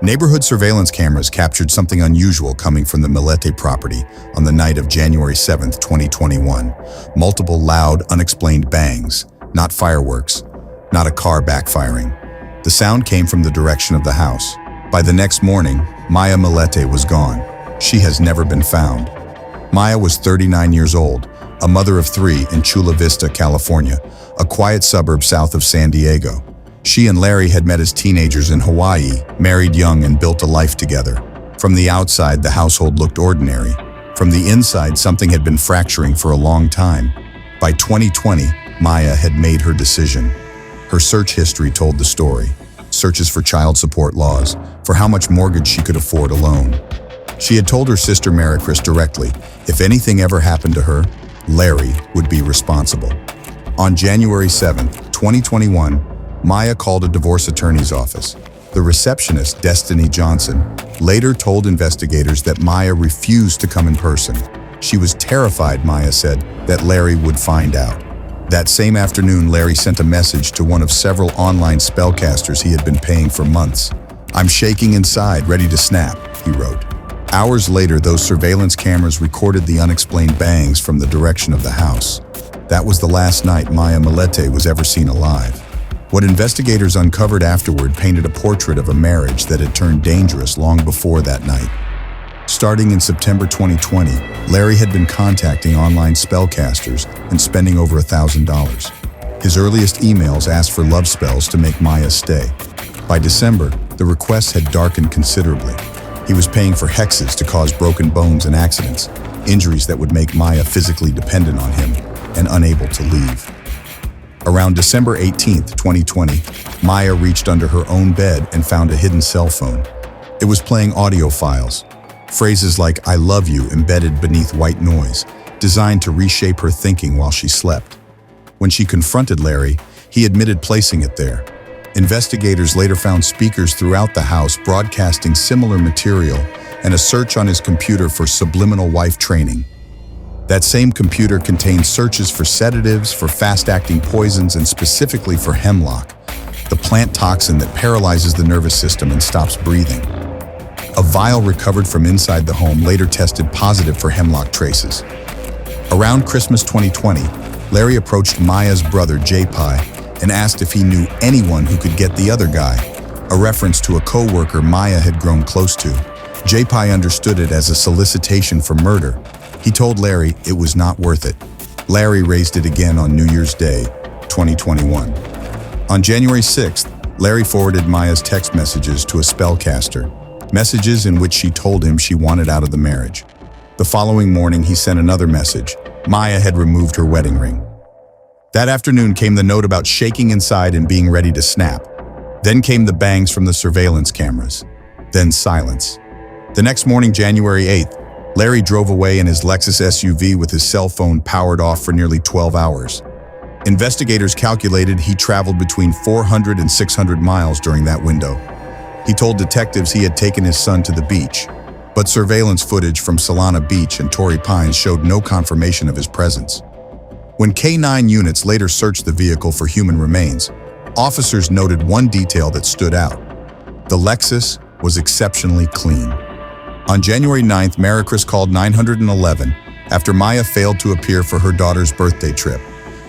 Neighborhood surveillance cameras captured something unusual coming from the Millete property on the night of January 7, 2021. Multiple loud, unexplained bangs, not fireworks, not a car backfiring. The sound came from the direction of the house. By the next morning, Maya Millete was gone. She has never been found. Maya was 39 years old, a mother of 3 in Chula Vista, California, a quiet suburb south of San Diego. She and Larry had met as teenagers in Hawaii, married young and built a life together. From the outside, the household looked ordinary. From the inside, something had been fracturing for a long time. By 2020, Maya had made her decision. Her search history told the story. Searches for child support laws, for how much mortgage she could afford alone. She had told her sister Maricris directly, if anything ever happened to her, Larry would be responsible. On January 7, 2021, Maya called a divorce attorney's office. The receptionist, Destiny Johnson, later told investigators that Maya refused to come in person. She was terrified, Maya said, that Larry would find out. That same afternoon, Larry sent a message to one of several online spellcasters he had been paying for months. "I'm shaking inside, ready to snap," he wrote. Hours later, those surveillance cameras recorded the unexplained bangs from the direction of the house. That was the last night Maya Millete was ever seen alive. What investigators uncovered afterward painted a portrait of a marriage that had turned dangerous long before that night. Starting in September 2020, Larry had been contacting online spellcasters and spending over $1,000. His earliest emails asked for love spells to make Maya stay. By December, the requests had darkened considerably. He was paying for hexes to cause broken bones and accidents, injuries that would make Maya physically dependent on him and unable to leave. Around December 18, 2020, Maya reached under her own bed and found a hidden cell phone. It was playing audio files, phrases like "I love you" embedded beneath white noise, designed to reshape her thinking while she slept. When she confronted Larry, he admitted placing it there. Investigators later found speakers throughout the house broadcasting similar material and a search on his computer for subliminal wife training. That same computer contained searches for sedatives, for fast-acting poisons, and specifically for hemlock, the plant toxin that paralyzes the nervous system and stops breathing. A vial recovered from inside the home later tested positive for hemlock traces. Around Christmas 2020, Larry approached Maya's brother, J-Pi, and asked if he knew anyone who could get the other guy, a reference to a co-worker Maya had grown close to. J-Pi understood it as a solicitation for murder. He told Larry it was not worth it. Larry raised it again on New Year's Day, 2021. On January 6th, Larry forwarded Maya's text messages to a spellcaster, messages in which she told him she wanted out of the marriage. The following morning, he sent another message. Maya had removed her wedding ring. That afternoon came the note about shaking inside and being ready to snap. Then came the bangs from the surveillance cameras. Then silence. The next morning, January 8th, Larry drove away in his Lexus SUV with his cell phone powered off for nearly 12 hours. Investigators calculated he traveled between 400 and 600 miles during that window. He told detectives he had taken his son to the beach, but surveillance footage from Solana Beach and Torrey Pines showed no confirmation of his presence. When K9 units later searched the vehicle for human remains, officers noted one detail that stood out. The Lexus was exceptionally clean. On January 9th, Maricris called 911 after Maya failed to appear for her daughter's birthday trip.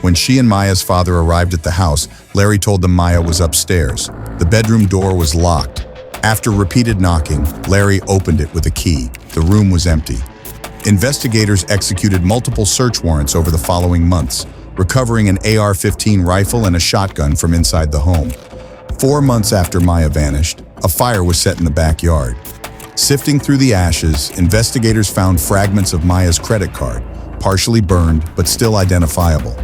When she and Maya's father arrived at the house, Larry told them Maya was upstairs. The bedroom door was locked. After repeated knocking, Larry opened it with a key. The room was empty. Investigators executed multiple search warrants over the following months, recovering an AR-15 rifle and a shotgun from inside the home. 4 months after Maya vanished, a fire was set in the backyard. Sifting through the ashes, investigators found fragments of Maya's credit card, partially burned but still identifiable.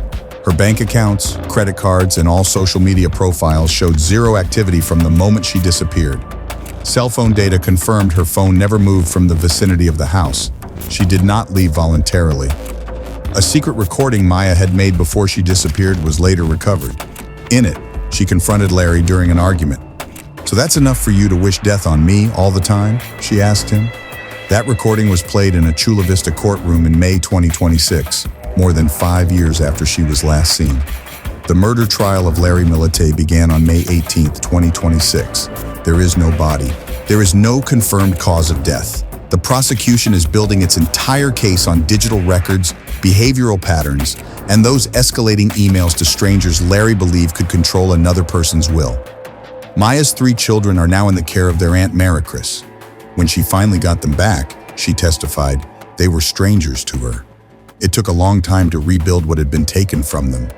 Her bank accounts, credit cards, and all social media profiles showed zero activity from the moment she disappeared. Cell phone data confirmed her phone never moved from the vicinity of the house. She did not leave voluntarily. A secret recording Maya had made before she disappeared was later recovered. In it, she confronted Larry during an argument. "So that's enough for you to wish death on me all the time?" she asked him. That recording was played in a Chula Vista courtroom in May 2026, more than 5 years after she was last seen. The murder trial of Larry Millete began on May 18, 2026. There is no body. There is no confirmed cause of death. The prosecution is building its entire case on digital records, behavioral patterns, and those escalating emails to strangers Larry believed could control another person's will. Maya's 3 children are now in the care of their Aunt Maricris. When she finally got them back, she testified, they were strangers to her. It took a long time to rebuild what had been taken from them.